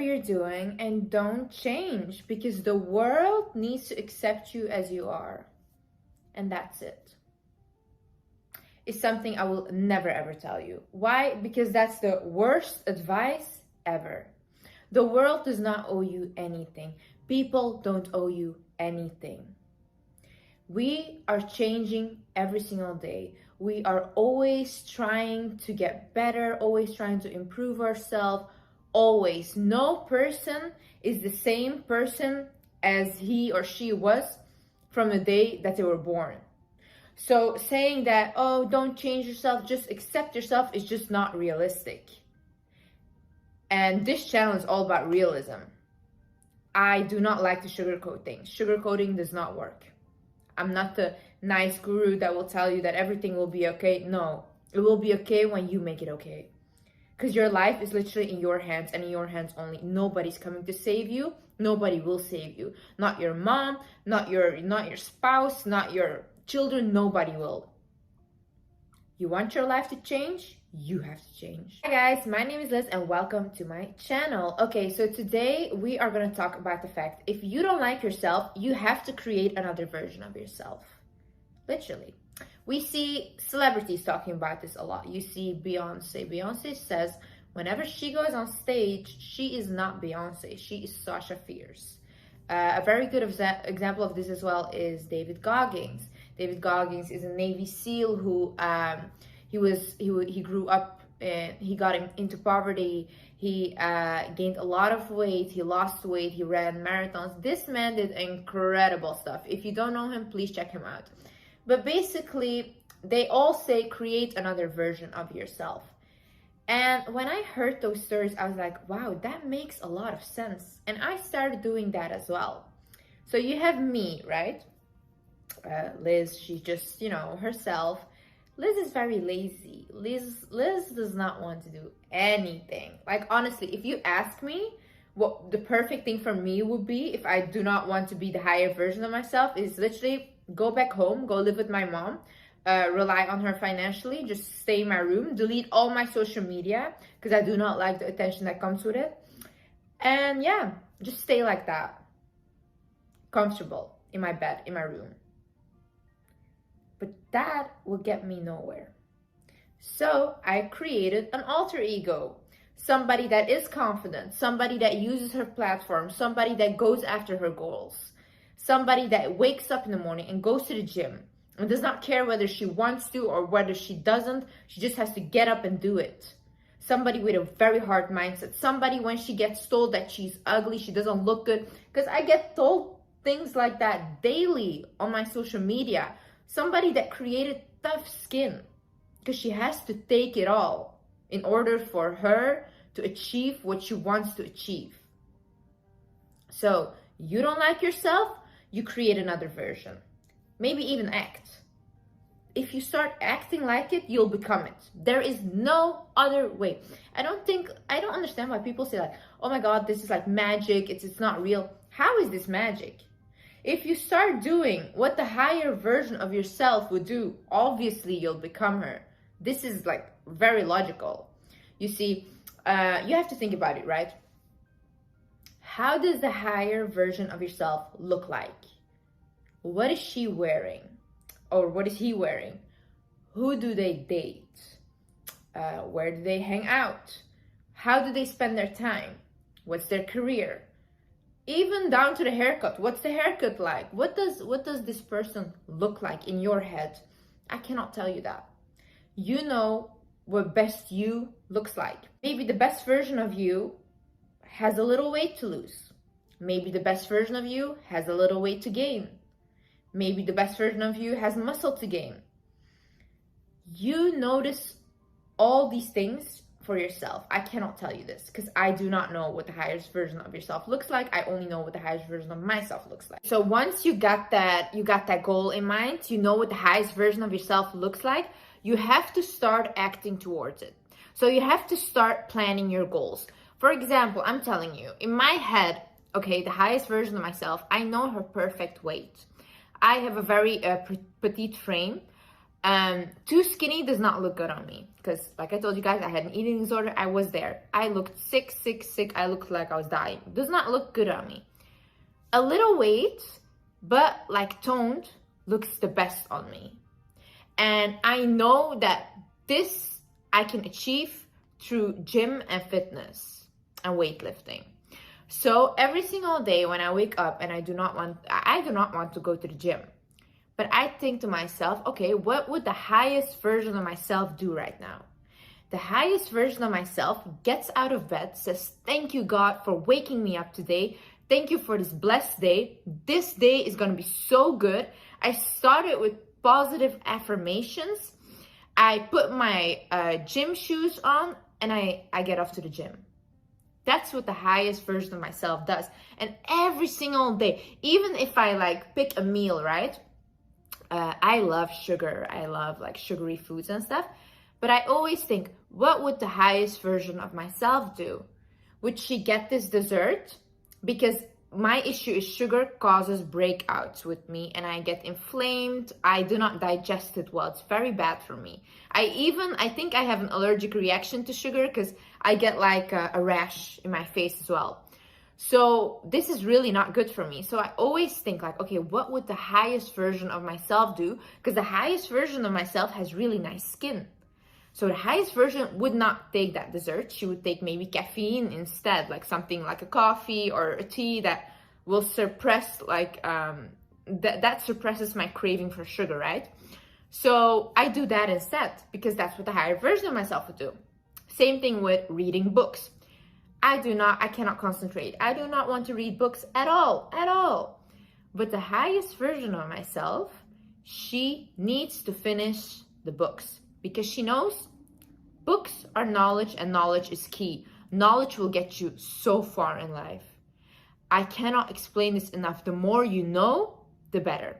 you're doing and don't change, because the world needs to accept you as you are. And that's it. It's something I will never ever tell you. Why? Because that's the worst advice ever. The world does not owe you anything. People don't owe you anything. We are changing every single day. We are always trying to get better, always trying to improve ourselves. Always. No person is the same person as he or she was from the day that they were born. So saying that, oh, don't change yourself, just accept yourself, is just not realistic. And this channel is all about realism. I do not like to sugarcoat things. Sugarcoating does not work. I'm not the nice guru that will tell you that everything will be okay. No, it will be okay when you make it okay. Because your life is literally in your hands and in your hands only. Nobody's coming to save you. Nobody will save you. Not your mom, not your spouse, not your children. Nobody will. You want your life to change? You have to change. Hi guys, my name is Liz and welcome to my channel. Okay, so today we are going to talk about the fact if you don't like yourself, you have to create another version of yourself. Literally. We see celebrities talking about this a lot. You see Beyonce. Beyonce says whenever she goes on stage, she is not Beyonce. She is Sasha Fierce. A very good example of this as well is David Goggins. David Goggins is a Navy SEAL who he grew up and he got into poverty. He gained a lot of weight. He lost weight. He ran marathons. This man did incredible stuff. If you don't know him, please check him out. But basically, they all say create another version of yourself. And when I heard those stories, I was like, wow, that makes a lot of sense. And I started doing that as well. So you have me, right? Liz, she's just, herself. Liz is very lazy. Liz does not want to do anything. Like, honestly, if you ask me what the perfect thing for me would be if I do not want to be the higher version of myself, is literally go back home, go live with my mom, rely on her financially, just stay in my room, delete all my social media because I do not like the attention that comes with it. And yeah, just stay like that, comfortable in my bed, in my room. But that will get me nowhere. So I created an alter ego, somebody that is confident, somebody that uses her platform, somebody that goes after her goals, somebody that wakes up in the morning and goes to the gym and does not care whether she wants to or whether she doesn't. She just has to get up and do it. Somebody with a very hard mindset. Somebody, when she gets told that she's ugly, she doesn't look good. Because I get told things like that daily on my social media. Somebody that created tough skin because she has to take it all in order for her to achieve what she wants to achieve. So you don't like yourself, you create another version. Maybe even act. If you start acting like it, you'll become it. There is no other way. I don't understand why people say like, oh my God, this is like magic. It's not real. How is this magic? If you start doing what the higher version of yourself would do, obviously you'll become her. This is like very logical. You see, you have to think about it, right? How does the higher version of yourself look like? What is she wearing? Or what is he wearing? Who do they date? Where do they hang out? How do they spend their time? What's their career? Even down to the haircut. What's the haircut like? What does this person look like in your head? I cannot tell you that. You know what best you looks like. Maybe the best version of you has a little weight to lose. Maybe the best version of you has a little weight to gain. Maybe the best version of you has muscle to gain. You notice all these things for yourself. I cannot tell you this because I do not know what the highest version of yourself looks like. I only know what the highest version of myself looks like. So once you got that goal in mind, you know what the highest version of yourself looks like, you have to start acting towards it. So you have to start planning your goals. For example, I'm telling you, in my head, okay, the highest version of myself, I know her perfect weight. I have a very petite frame. Too skinny does not look good on me, because like I told you guys, I had an eating disorder. I was there. I looked sick. I looked like I was dying. Does not look good on me. A little weight, but like toned, looks the best on me. And I know that this I can achieve through gym and fitness and weightlifting. So every single day when I wake up and I do not want to go to the gym, but I think to myself, okay, what would the highest version of myself do right now? The highest version of myself gets out of bed, says, thank you, God, for waking me up today. Thank you for this blessed day. This day is going to be so good. I started with positive affirmations. I put my gym shoes on and I get off to the gym. That's what the highest version of myself does. And every single day, even if I like pick a meal, right? I love sugar. I love like sugary foods and stuff. But I always think, what would the highest version of myself do? Would she get this dessert? Because my issue is sugar causes breakouts with me and I get inflamed. I do not digest it well. It's very bad for me. I think I have an allergic reaction to sugar because I get like a rash in my face as well. So this is really not good for me. So I always think like, okay, what would the highest version of myself do? Because the highest version of myself has really nice skin. So the highest version would not take that dessert. She would take maybe caffeine instead, like something like a coffee or a tea that will suppress like, that suppresses my craving for sugar, right? So I do that instead because that's what the higher version of myself would do. Same thing with reading books. I cannot concentrate. I do not want to read books at all. But the highest version of myself, she needs to finish the books because she knows books are knowledge and knowledge is key. Knowledge will get you so far in life. I cannot explain this enough. The more you know, the better.